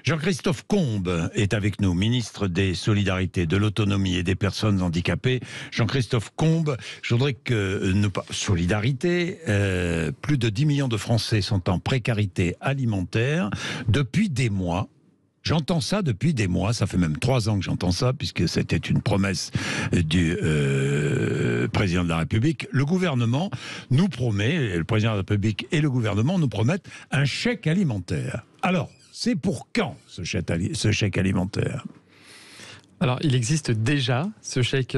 Jean-Christophe Combes est avec nous, ministre des Solidarités, de l'Autonomie et des Personnes handicapées. Jean-Christophe Combes, je voudrais que solidarité, plus de 10 millions de Français sont en précarité alimentaire depuis des mois. J'entends ça depuis des mois, ça fait même 3 ans que j'entends ça, puisque c'était une promesse du président de la République. Le gouvernement nous promet, le président de la République et le gouvernement nous promettent un chèque alimentaire. Alors, c'est pour quand ce chèque alimentaire ? Alors, il existe déjà ce chèque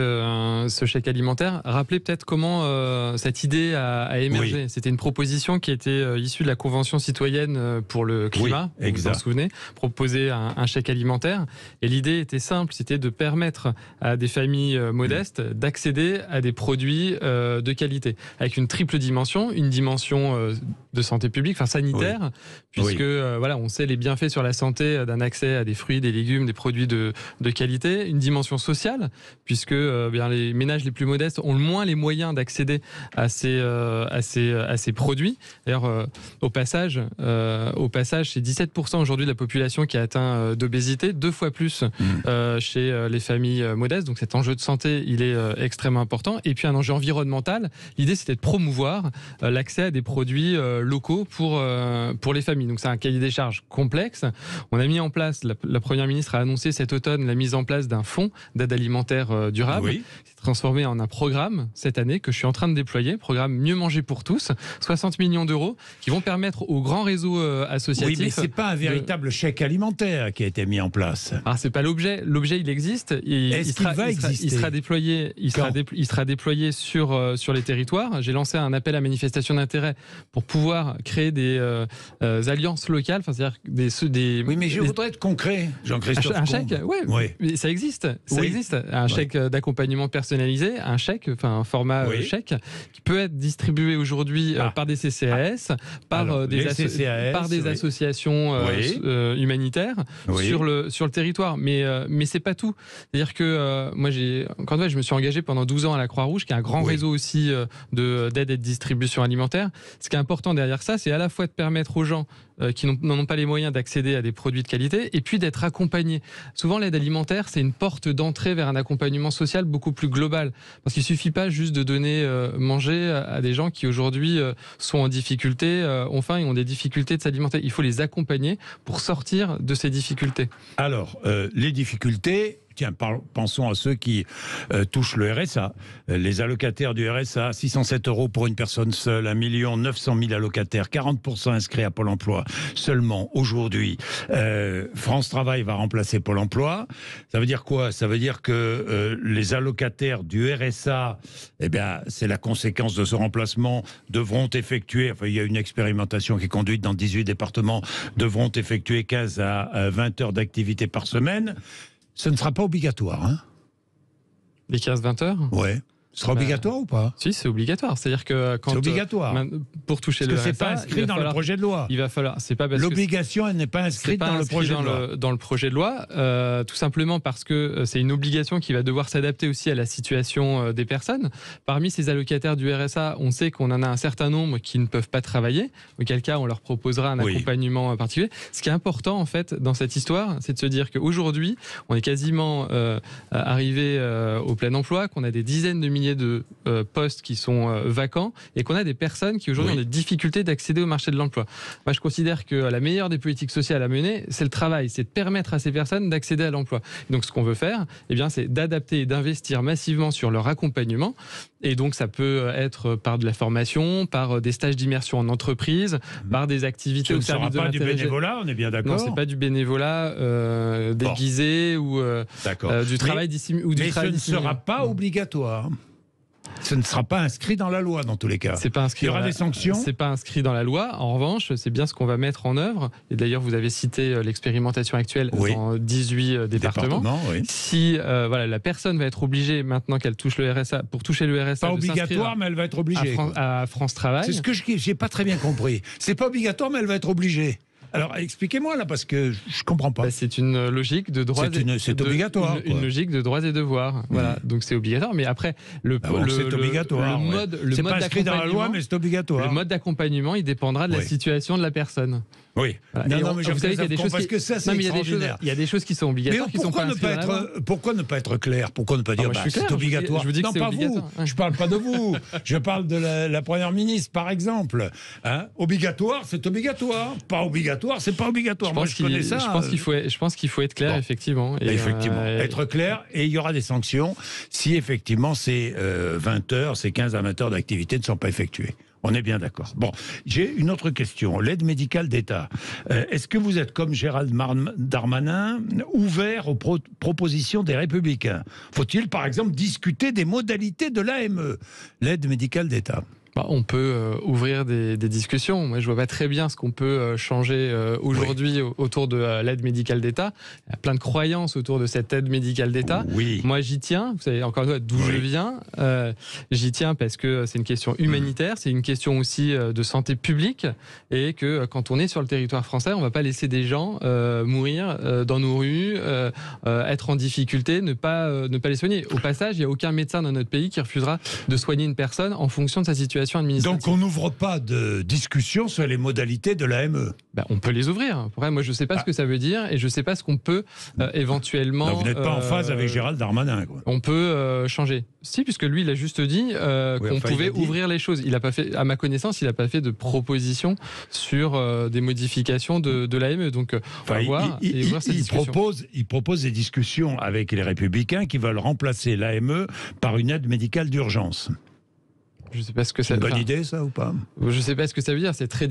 alimentaire. Rappelez peut-être comment cette idée a émergé. Oui. C'était une proposition qui était issue de la Convention citoyenne pour le climat, oui, vous vous en souvenez, proposer un chèque alimentaire. Et l'idée était simple, c'était de permettre à des familles modestes d'accéder à des produits de qualité, avec une triple dimension, une dimension de santé publique, enfin sanitaire, oui, puisque voilà, on sait les bienfaits sur la santé d'un accès à des fruits, des légumes, des produits de qualité. Une dimension sociale, puisque bien, les ménages les plus modestes ont le moins les moyens d'accéder à ces produits. D'ailleurs, au passage, c'est 17% aujourd'hui de la population qui est atteinte d'obésité, 2 fois plus chez les familles modestes. Donc cet enjeu de santé, il est extrêmement important. Et puis un enjeu environnemental. L'idée, c'était de promouvoir l'accès à des produits locaux pour les familles. Donc c'est un cahier des charges complexe. On a mis en place, la Première ministre a annoncé cet automne la mise en place d'un fonds d'aide alimentaire durable. Oui. C'est transformé en un programme cette année que je suis en train de déployer, programme Mieux manger pour tous, 60 millions d'euros qui vont permettre aux grands réseaux associatifs... Oui, mais c'est pas un véritable chèque alimentaire qui a été mis en place. Alors c'est pas l'objet. L'objet, il existe. Est-ce qu'il va exister ? Il sera déployé sur les territoires. J'ai lancé un appel à manifestation d'intérêt pour pouvoir créer des alliances locales. Enfin, c'est-à-dire oui, mais je voudrais être concret, Jean-Christophe. Un chèque, oui. Ça existe. Un chèque d'accompagnement personnalisé, un format chèque qui peut être distribué aujourd'hui par des CCAS, par des associations humanitaires sur le territoire. Mais c'est pas tout. C'est-à-dire que moi, je me suis engagé pendant 12 ans à la Croix-Rouge, qui est un grand réseau aussi d'aide et de distribution alimentaire. Ce qui est important derrière ça, c'est à la fois de permettre aux gens qui n'en ont pas les moyens d'accéder à des produits de qualité, et puis d'être accompagnés. Souvent, l'aide alimentaire, c'est une porte d'entrée vers un accompagnement social beaucoup plus global. Parce qu'il ne suffit pas juste de donner manger à des gens qui aujourd'hui sont en difficulté, ont faim et ont des difficultés de s'alimenter. Il faut les accompagner pour sortir de ces difficultés. Alors, les difficultés... Tiens, pensons à ceux qui touchent le RSA. Les allocataires du RSA, 607 € pour une personne seule, 1 900 000 allocataires, 40% inscrits à Pôle emploi seulement aujourd'hui. France Travail va remplacer Pôle emploi. Ça veut dire quoi ? Ça veut dire que les allocataires du RSA, c'est la conséquence de ce remplacement, devront effectuer, il y a une expérimentation qui est conduite dans 18 départements, devront effectuer 15 à 20 heures d'activité par semaine. Ce ne sera pas obligatoire, hein ? Les 15-20 heures ? Ouais. Ce sera obligatoire ou pas ? Si, c'est obligatoire. C'est-à-dire que quand c'est obligatoire. Pour toucher le RSA, c'est pas inscrit dans le projet de loi. Il va falloir. C'est pas parce l'obligation, elle n'est pas inscrite dans le projet de loi. Dans le projet de loi, tout simplement parce que c'est une obligation qui va devoir s'adapter aussi à la situation des personnes. Parmi ces allocataires du RSA, on sait qu'on en a un certain nombre qui ne peuvent pas travailler. Auquel cas, on leur proposera un accompagnement particulier. Ce qui est important en fait dans cette histoire, c'est de se dire qu'aujourd'hui, on est quasiment arrivé au plein emploi, qu'on a des dizaines de milliers de postes qui sont vacants et qu'on a des personnes qui aujourd'hui ont des difficultés d'accéder au marché de l'emploi. Moi, je considère que la meilleure des politiques sociales à mener, c'est le travail, c'est de permettre à ces personnes d'accéder à l'emploi. Donc, ce qu'on veut faire, c'est d'adapter et d'investir massivement sur leur accompagnement. Et donc, ça peut être par de la formation, par des stages d'immersion en entreprise, par des activités au service de l'intérêt. Ce ne sera pas du bénévolat, on est bien d'accord ? Non, c'est pas du bénévolat déguisé ou du travail dissimulé. Mais ce ne sera pas obligatoire. Ce ne sera pas inscrit dans la loi dans tous les cas. C'est pas inscrit. Il y aura des sanctions. C'est pas inscrit dans la loi. En revanche, c'est bien ce qu'on va mettre en œuvre. Et d'ailleurs, vous avez cité l'expérimentation actuelle dans 18 départements. Si la personne va être obligée maintenant qu'elle touche le RSA, pour toucher le RSA, pas obligatoire, mais elle va être obligée. À France Travail. C'est ce que j'ai pas très bien compris. C'est pas obligatoire, mais elle va être obligée. Alors, expliquez-moi là, parce que je comprends pas. C'est une logique de droits. C'est obligatoire. Une logique de droits et devoirs. Voilà, donc c'est obligatoire. Mais après, c'est obligatoire. Le c'est mode pas inscrit dans la loi, mais c'est obligatoire. Le mode d'accompagnement, il dépendra de la situation de la personne. Oui. Voilà. Non, mais vous savez qu'il y a des choses parce que ça, c'est extraordinaire. Il y a des choses qui sont obligatoires, qui sont pas inscrites dans la loi. Pourquoi ne pas être clair? Pourquoi ne pas dire c'est obligatoire? Je vous dis que non, c'est pas obligatoire. vous. Je parle pas de vous. Je parle de la première ministre, par exemple. Hein, obligatoire, c'est obligatoire. Pas obligatoire, c'est pas obligatoire. Moi, je connais ça. Je pense qu'il faut être clair, effectivement. Et être clair, et il y aura des sanctions si effectivement ces 20 heures, ces 15 à 20 heures d'activité ne sont pas effectuées. On est bien d'accord. Bon, j'ai une autre question. L'aide médicale d'État. Est-ce que vous êtes, comme Gérald Darmanin, ouvert aux propositions des Républicains? Faut-il, par exemple, discuter des modalités de l'AME, l'aide médicale d'État? On peut ouvrir des discussions. Moi, je vois pas très bien ce qu'on peut changer aujourd'hui autour de l'aide médicale d'État. Il y a plein de croyances autour de cette aide médicale d'État. Oui. Moi, j'y tiens. Vous savez encore une fois d'où je viens. J'y tiens parce que c'est une question humanitaire, c'est une question aussi de santé publique, et que quand on est sur le territoire français, on va pas laisser des gens mourir dans nos rues, être en difficulté, ne pas les soigner. Au passage, il y a aucun médecin dans notre pays qui refusera de soigner une personne en fonction de sa situation administrative. Donc on n'ouvre pas de discussion sur les modalités de l'AME? On peut les ouvrir. Moi, je ne sais pas ce que ça veut dire, et je ne sais pas ce qu'on peut éventuellement... Non, vous n'êtes pas en phase avec Gérald Darmanin, quoi. On peut changer. Si, puisque lui, il a juste dit qu'on pouvait ouvrir les choses. Il a pas fait, à ma connaissance, il n'a pas fait de proposition sur des modifications de l'AME. Donc, on va voir et ouvrir cette discussion. Il propose des discussions avec les Républicains qui veulent remplacer l'AME par une aide médicale d'urgence. Je sais pas ce que c'est une bonne idée, ça, ou pas? Je sais pas ce que ça veut dire. C'est très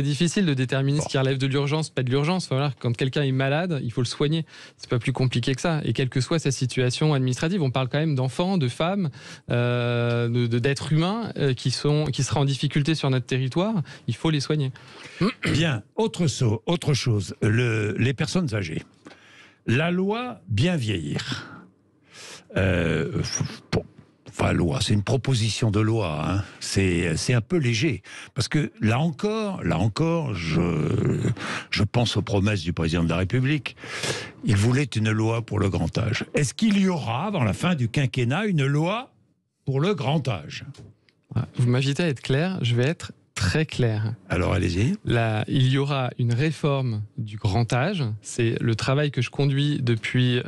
difficile de déterminer ce qui relève de l'urgence, pas de l'urgence. Enfin, voilà, quand quelqu'un est malade, il faut le soigner. C'est pas plus compliqué que ça. Et quelle que soit sa situation administrative, on parle quand même d'enfants, de femmes, d'êtres humains qui seraient en difficulté sur notre territoire. Il faut les soigner. Bien. Autre chose. Les personnes âgées. La loi bien vieillir. Enfin, loi, c'est une proposition de loi, hein. C'est un peu léger, parce que là encore, je pense aux promesses du président de la République. Il voulait une loi pour le grand âge. Est-ce qu'il y aura, avant la fin du quinquennat, une loi pour le grand âge? Vous m'invitez à être clair, je vais être très clair. Alors allez-y. Il y aura une réforme du grand âge. C'est le travail que je conduis depuis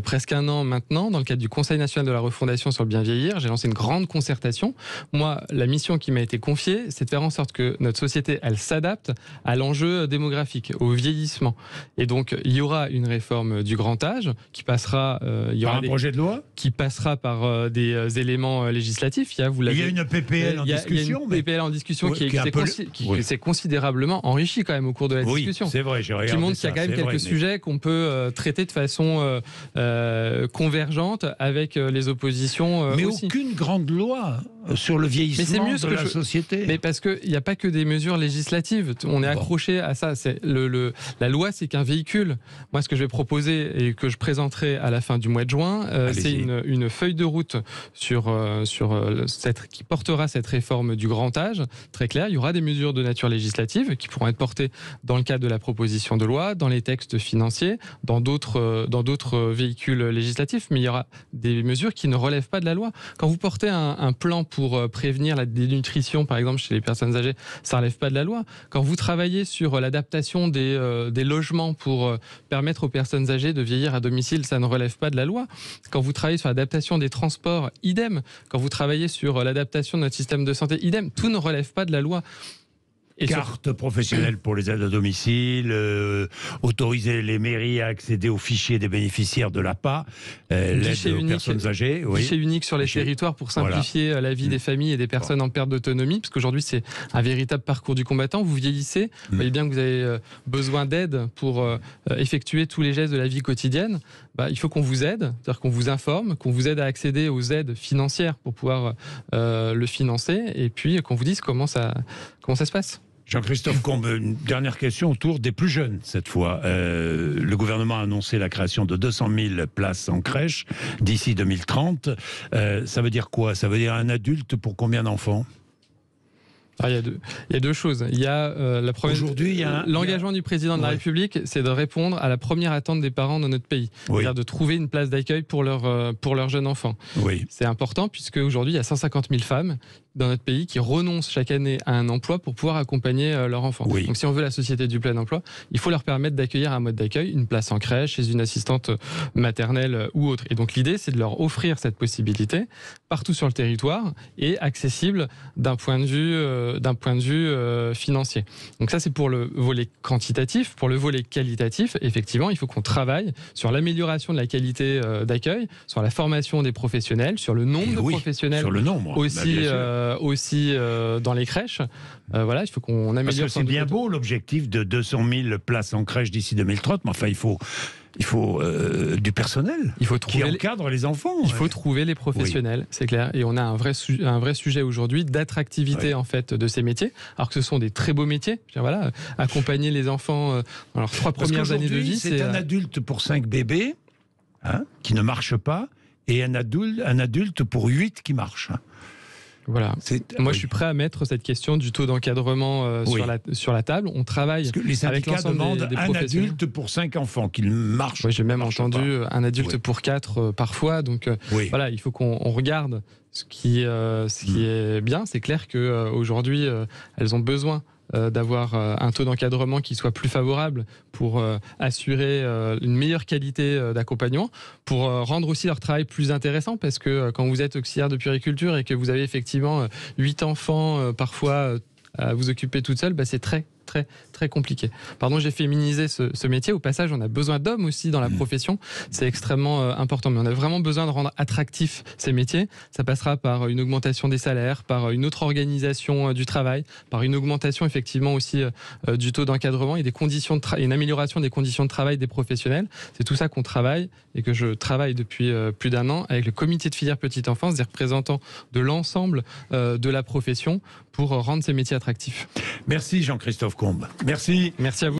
presque un an maintenant, dans le cadre du Conseil national de la refondation sur le bien vieillir. J'ai lancé une grande concertation. Moi, la mission qui m'a été confiée, c'est de faire en sorte que notre société, elle s'adapte à l'enjeu démographique, au vieillissement. Et donc, il y aura une réforme du grand âge qui passera... par un projet de loi qui passera par des éléments législatifs. Il y a une PPL en discussion. Il y a une PPL en discussion qui s'est considérablement enrichi quand même au cours de la discussion. C'est vrai, j'ai regardé qui montre qu'il y a quand même quelques sujets qu'on peut traiter de façon convergente avec les oppositions mais aussi. Aucune grande loi sur le vieillissement de la société. Mais parce qu'il n'y a pas que des mesures législatives. On est accroché à ça. La loi, c'est qu'un véhicule. Moi, ce que je vais proposer et que je présenterai à la fin du mois de juin, c'est une feuille de route qui portera cette réforme du grand âge. Très clair, il y aura des mesures de nature législative qui pourront être portées dans le cadre de la proposition de loi, dans les textes financiers, dans d'autres véhicules législatifs, mais il y aura des mesures qui ne relèvent pas de la loi. Quand vous portez un plan pour prévenir la dénutrition, par exemple, chez les personnes âgées, ça ne relève pas de la loi. Quand vous travaillez sur l'adaptation des logements pour permettre aux personnes âgées de vieillir à domicile, ça ne relève pas de la loi. Quand vous travaillez sur l'adaptation des transports, idem. Quand vous travaillez sur l'adaptation de notre système de santé, idem. Tout ne relève pas de la loi. Carte professionnelle pour les aides à domicile, autoriser les mairies à accéder aux fichiers des bénéficiaires de l'APA, l'aide aux personnes âgées. Guichet unique sur les territoires pour simplifier la vie des familles et des personnes en perte d'autonomie, parce qu'aujourd'hui c'est un véritable parcours du combattant. Vous vieillissez, vous voyez bien que vous avez besoin d'aide pour effectuer tous les gestes de la vie quotidienne. Il faut qu'on vous aide, c'est-à-dire qu'on vous informe, qu'on vous aide à accéder aux aides financières pour pouvoir le financer, et puis qu'on vous dise comment ça se passe. Jean-Christophe Combe, une dernière question autour des plus jeunes cette fois. Le gouvernement a annoncé la création de 200 000 places en crèche d'ici 2030. Ça veut dire quoi? Ça veut dire un adulte pour combien d'enfants? Il y a deux choses. Il y a la première. Aujourd'hui, l'engagement du président de la République, c'est de répondre à la première attente des parents dans notre pays, c'est-à-dire de trouver une place d'accueil pour leur jeune enfant. Oui. C'est important puisque aujourd'hui il y a 150 000 femmes dans notre pays qui renoncent chaque année à un emploi pour pouvoir accompagner leur enfant. Oui. Donc si on veut la société du plein emploi, il faut leur permettre d'accueillir un mode d'accueil, une place en crèche, chez une assistante maternelle ou autre. Et donc l'idée, c'est de leur offrir cette possibilité partout sur le territoire et accessible d'un point de vue financier. Donc ça, c'est pour le volet quantitatif. Pour le volet qualitatif, effectivement, il faut qu'on travaille sur l'amélioration de la qualité d'accueil, sur la formation des professionnels, sur le nombre de professionnels, sur le nombre aussi dans les crèches. Voilà, il faut qu'on améliore. Parce que c'est bien beau l'objectif de 200 000 places en crèche d'ici 2030, mais enfin il faut du personnel qui encadre les enfants. Il faut trouver les professionnels, c'est clair. Et on a un vrai sujet aujourd'hui d'attractivité en fait de ces métiers, alors que ce sont des très beaux métiers. Voilà, accompagner les enfants dans leurs 3 premières années de vie. C'est un adulte pour 5 bébés qui ne marchent pas et un adulte pour 8 qui marchent. Voilà. Moi, je suis prêt à mettre cette question du taux d'encadrement sur la table. On travaille parce que les syndicats demandent un adulte pour 5 enfants qu'il marche. Oui, j'ai même entendu un adulte pour 4 parfois. Donc voilà, il faut qu'on regarde ce qui est bien. C'est clair qu'aujourd'hui, elles ont besoin d'avoir un taux d'encadrement qui soit plus favorable pour assurer une meilleure qualité d'accompagnement, pour rendre aussi leur travail plus intéressant, parce que quand vous êtes auxiliaire de puériculture et que vous avez effectivement 8 enfants parfois à vous occuper toute seule, c'est très compliqué. Pardon, j'ai féminisé ce métier. Au passage, on a besoin d'hommes aussi dans la profession. C'est extrêmement important. Mais on a vraiment besoin de rendre attractifs ces métiers. Ça passera par une augmentation des salaires, par une autre organisation du travail, par une augmentation effectivement aussi du taux d'encadrement et des conditions une amélioration des conditions de travail des professionnels. C'est tout ça qu'on travaille et que je travaille depuis plus d'1 an avec le comité de filière petite enfance, des représentants de l'ensemble de la profession pour rendre ces métiers attractifs. Merci Jean-Christophe Combe. Merci. Merci à vous.